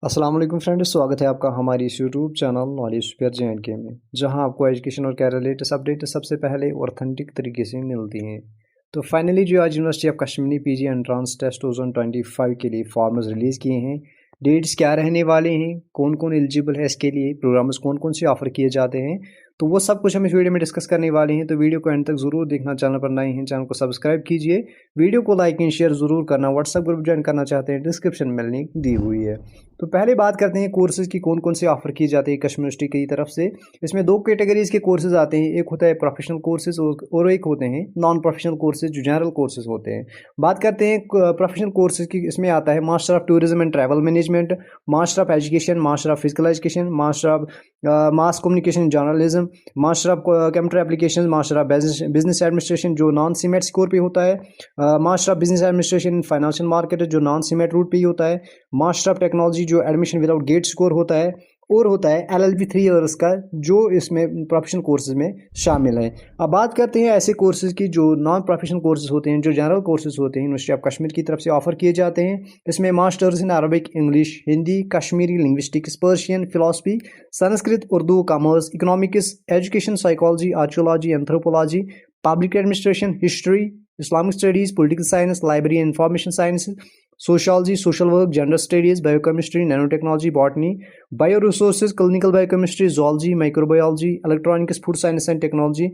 अस्सलाम वालेकुम फ्रेंड्स, स्वागत है आपका हमारी इस यूट्यूब चैनल नॉलेज स्क्वायर जे&के में, जहां आपको एजुकेशन और कैरियर लेटेस्ट अपडेट सबसे पहले ऑथेंटिक तरीके से मिलती हैं। तो फाइनली जो आज university of Kashmir PG entrance test 2025 के लिए फॉर्म्स रिलीज़ किए हैं। डेट्स क्या रहने वाले हैं, कौन कौन एलिजिबल है इसके लिए, प्रोग्राम्स कौन कौन से ऑफर किए जाते हैं, तो वो सब कुछ हम इस वीडियो में डिस्कस करने वाले हैं। तो वीडियो को एंड तक ज़रूर देखना, चैनल पर नए हैं चैनल को सब्सक्राइब कीजिए, वीडियो को लाइक एंड शेयर ज़रूर करना। व्हाट्सएप ग्रुप ज्वाइन करना चाहते हैं, डिस्क्रिप्शन में लिंक दी हुई है। तो पहले बात करते हैं कोर्सेज़ की कौन कौन से ऑफ़र किए जाते हैं कश्मीर यूनिवर्सिटी की तरफ से। इसमें दो कैटेगरीज़ के कोर्सेज़ आते हैं, एक होता है प्रोफेशनल कोर्सेज़ और एक होते हैं नॉन प्रोफेशनल कोर्सेज़ जो जनरल कोर्सेज़ होते हैं। बात करते हैं प्रोफेशनल कोर्सेज़ की। इसमें आता है master of tourism and travel management, master of education, master of physical education, master of mass communication journalism, master of computer application, master of business administration जो नॉन सीमेट स्कोर पे होता है, master of business administration financial market जो non cement root पे ही होता है, master of technology जो admission without gate score होता है, और होता है LLB 3 ईयर्स का जो इसमें प्रोफेशनल कोर्सेज में शामिल है। अब बात करते हैं ऐसे कोर्सेज की जो नॉन प्रोफेशनल कोर्सेज होते हैं, जो जनरल कोर्सेज होते हैं यूनिवर्सिटी ऑफ कश्मीर की तरफ से ऑफर किए जाते हैं। इसमें masters in Arabic, English, Hindi, Kashmiri linguistics, Persian, philosophy, Sanskrit, Urdu, commerce, economics, education, psychology, archaeology, anthropology, public administration, history, Islamic studies, political science, library and information science, sociology, social work, gender studies, biochemistry, nano technology, botany, bio resources, clinical biochemistry, zoology, microbiology, electronics, food science and technology,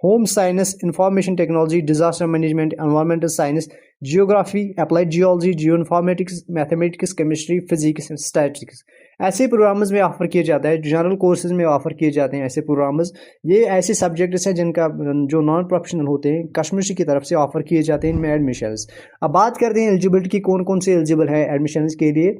home science, information technology, disaster management, environmental science, geography, applied geology, geo informatics, mathematics, chemistry, physics, statistics ऐसे programmes में offer किए जाता है। General courses में offer किए जाते हैं ऐसे प्रोग्राम्स। ये ऐसे सब्जेक्ट्स हैं जिनका जो नॉन प्रोफेशनल होते हैं कश्मीर की तरफ से ऑफर किए जाते हैं इनमें एडमिशन्स। अब बात करते हैं एलिजिबिलिटी की, कौन कौन से एलिजिबल है एडमिशन्स के लिए।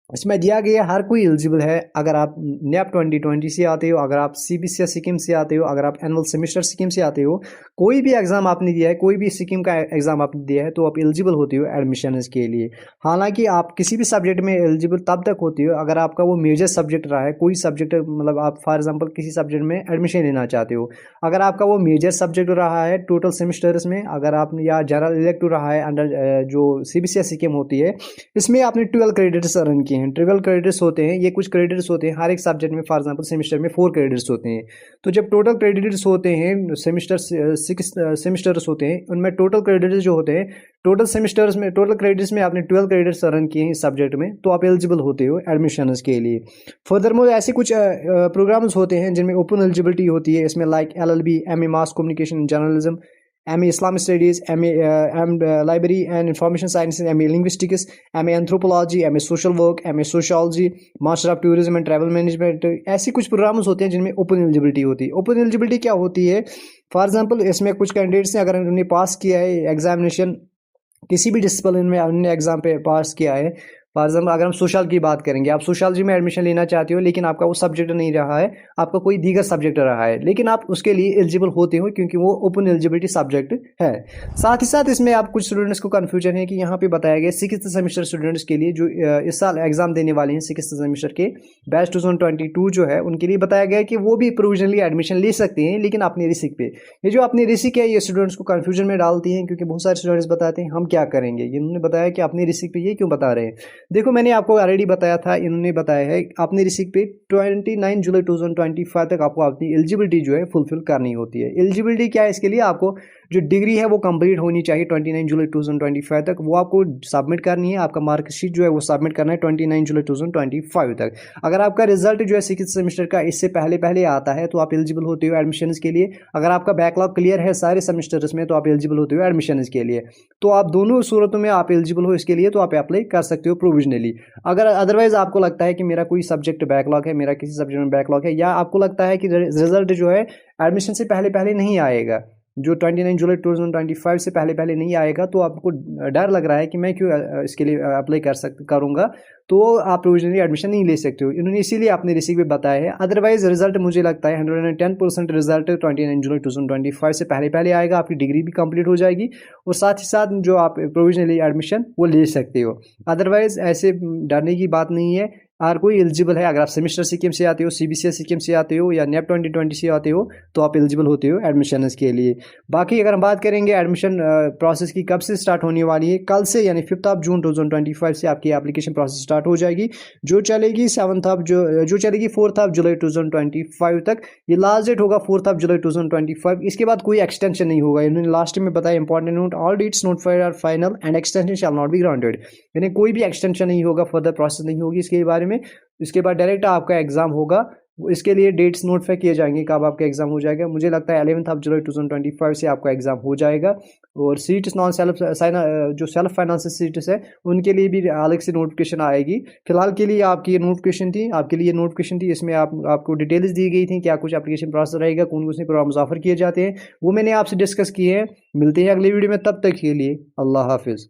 इसमें दिया गया हर कोई एलिजिबल है। अगर आप NEP 2020 से आते हो, अगर आप CBCS स्कीम से आते हो, अगर आप एनुअल सेमेस्टर स्कीम से आते हो, कोई भी एग्ज़ाम आपने दिया है, कोई भी स्कीम का एग्ज़ाम आपने दिया है, तो आप एलिजिबल होते हो एडमिशन के लिए। हालांकि आप किसी भी सब्जेक्ट में एलिजिबल तब तक होते हो अगर आपका वो मेजर सब्जेक्ट रहा है। कोई सब्जेक्ट मतलब आप फॉर एग्जाम्पल किसी सब्जेक्ट में एडमिशन लेना चाहते हो, अगर आपका वो मेजर सब्जेक्ट रहा है टोटल सेमेस्टर्स में, अगर आपने या जनरल इलेक्टिव रहा है अंडर जो CBCS स्कीम होती है, इसमें आपने 12 क्रेडिट्स अर्न किए हैं। 12 क्रेडिट्स होते हैं, ये कुछ क्रेडिट्स होते हैं हर एक सब्जेक्ट में। फॉर एग्जांपल सेमेस्टर में 4 क्रेडिट्स होते हैं। तो जब टोटल क्रेडिट्स होते हैं सेमेस्टर 6 सेमेस्टर्स होते हैं, उनमें टोटल क्रेडिट्स जो होते हैं, टोटल सेमेस्टर्स में टोटल क्रेडिट्स में आपने 12 क्रेडिट्स अर्न किए हैं इस सब्जेक्ट में, तो आप एलिजिबल होते हो एडमिशन के लिए। फर्दरमोर ऐसे कुछ प्रोग्राम्स होते हैं जिनमें ओपन एलिजिबिलिटी होती है। इसमें like LLB, MA mass communication journalism, MA Islamic Studies, MA Library and Information Sciences, MA Linguistics, MA Anthropology, MA Social Work, MA Sociology, Master of Tourism and Travel Management। ऐसे कुछ programmes होते हैं जिनमें open eligibility होती है। Open eligibility क्या होती है? फॉर एग्जांपल इसमें कुछ कैंडिडेट्स हैं, अगर उन्होंने पास किया है एग्जामिनेशन, किसी भी डिसिप्लिन में उन्होंने एग्जाम पे पास किया है। फॉर एग्जाम्पल अगर हम सोशल की बात करेंगे, आप सोशलॉजी में एडमिशन लेना चाहते हो लेकिन आपका वो सब्जेक्ट नहीं रहा है, आपका कोई दीगर सब्जेक्ट रहा है, लेकिन आप उसके लिए एलिजिबल होते हो क्योंकि वो ओपन एलिजिबिलिटी सब्जेक्ट है। साथ ही साथ इसमें आप कुछ स्टूडेंट्स को कन्फ्यूजन है कि यहाँ पे बताया गया 6th सेमेस्टर स्टूडेंट्स के लिए जो इस साल एग्जाम देने वाले हैं 6th सेमेस्टर के बैच 2022 जो है, उनके लिए बताया गया कि वो भी प्रोविजनली एडमिशन ले सकते हैं लेकिन अपनी रिस्क पे। ये जो अपनी रिस्क है ये स्टूडेंट्स को कन्फ्यूजन में डालती हैं, क्योंकि बहुत सारे स्टूडेंट्स बताते हैं हम क्या करेंगे, इन्होंने बताया कि अपनी रिस्क पे, ये क्यों बता रहे हैं? देखो मैंने आपको ऑलरेडी बताया था, इन्होंने बताया है अपनी रिसिक पे 29 जुलाई 2025 तक आपको अपनी एलिजिबिलिटी जो है फुलफिल करनी होती है। एलिजिबिलिटी क्या है? इसके लिए आपको जो डिग्री है वो कंप्लीट होनी चाहिए 29 जुलाई 2025 तक, वो आपको सबमिट करनी है। आपका मार्कशीट जो है वो सबमिट करना है 29 जुलाई 2025 तक। अगर आपका रिजल्ट जो है 6th सेमेस्टर का इससे पहले पहले आता है तो आप एलिजिबल होते हो एडमिशन के लिए। अगर आपका बैकलॉग क्लियर है सारे सेमेस्टर्स में तो आप एलिजिबल होते हो एडमिशन के लिए। तो आप दोनों सूरतों में आप एलिजिबल हो इसके लिए, तो आप अप्लाई कर सकते हो प्रोविजनली। अगर अदरवाइज आपको लगता है कि मेरा कोई सब्जेक्ट बैकलॉग है, मेरा किसी सब्जेक्ट में बैकलॉग है, या आपको लगता है कि रिजल्ट जो है एडमिशन से पहले पहले नहीं आएगा, जो 29 जुलाई 2025 से पहले पहले नहीं आएगा, तो आपको डर लग रहा है कि मैं क्यों इसके लिए अप्लाई करूँगा, तो आप प्रोविजनली एडमिशन नहीं ले सकते हो। इन्होंने इसीलिए अपने रिसीव में बताया है। अदरवाइज रिजल्ट मुझे लगता है 110% रिजल्ट 29 जुलाई 2025 से पहले पहले आएगा, आपकी डिग्री भी कंप्लीट हो जाएगी और साथ ही साथ जो आप प्रोविजनली एडमिशन वो ले सकते हो। अदरवाइज ऐसे डरने की बात नहीं है। हर कोई एलिजिबल है। अगर आप सेमेस्टर स्कीम से आते हो, सीबीसीएस स्कीम से आते हो या नेप 2020 से आते हो तो आप एलिजिबल होते हो एडमिशन के लिए। बाकी अगर हम बात करेंगे एडमिशन प्रोसेस की कब से स्टार्ट होने वाली है, कल से यानी 5 जून 2025 से आपकी एप्लीकेशन प्रोसेस स्टार्ट हो जाएगी, जो चलेगी 4 जुलाई 2025 तक। ये लास्ट डेट होगा 4 जुलाई 2025। इसके बाद कोई एक्सटेंशन नहीं होगा। इन्होंने लास्ट में बताया important note, all dates notified are final and extension shall not be granted. यानी कोई भी एक्सटेंशन नहीं होगा, फर्दर प्रोसेस नहीं होगी इसके बारे में। इसके बाद डायरेक्ट आपका एग्जाम होगा। इसके लिए डेट्स नोटिफाई किए जाएंगे कब आपका एग्जाम हो जाएगा। मुझे लगता है 11 जुलाई 2025 से आपका एग्जाम हो जाएगा। और सीट्स नॉन सेल्फ जो सेल्फ फाइनेंस सीट्स है उनके लिए भी अलग से नोटिफिकेशन आएगी। फिलहाल के लिए आपकी ये नोटिफिकेशन थी, आपके लिए नोटिफिकेशन थी। इसमें आपको डिटेल्स दी गई थी, क्या कुछ एप्लीकेशन प्रोसेस रहेगा, कौन कौन से प्रोग्राम ऑफर किए जाते हैं, वो मैंने आपसे डिस्कस किए हैं। मिलते हैं अगली वीडियो में, तब तक के लिए अल्लाह हाफिज़।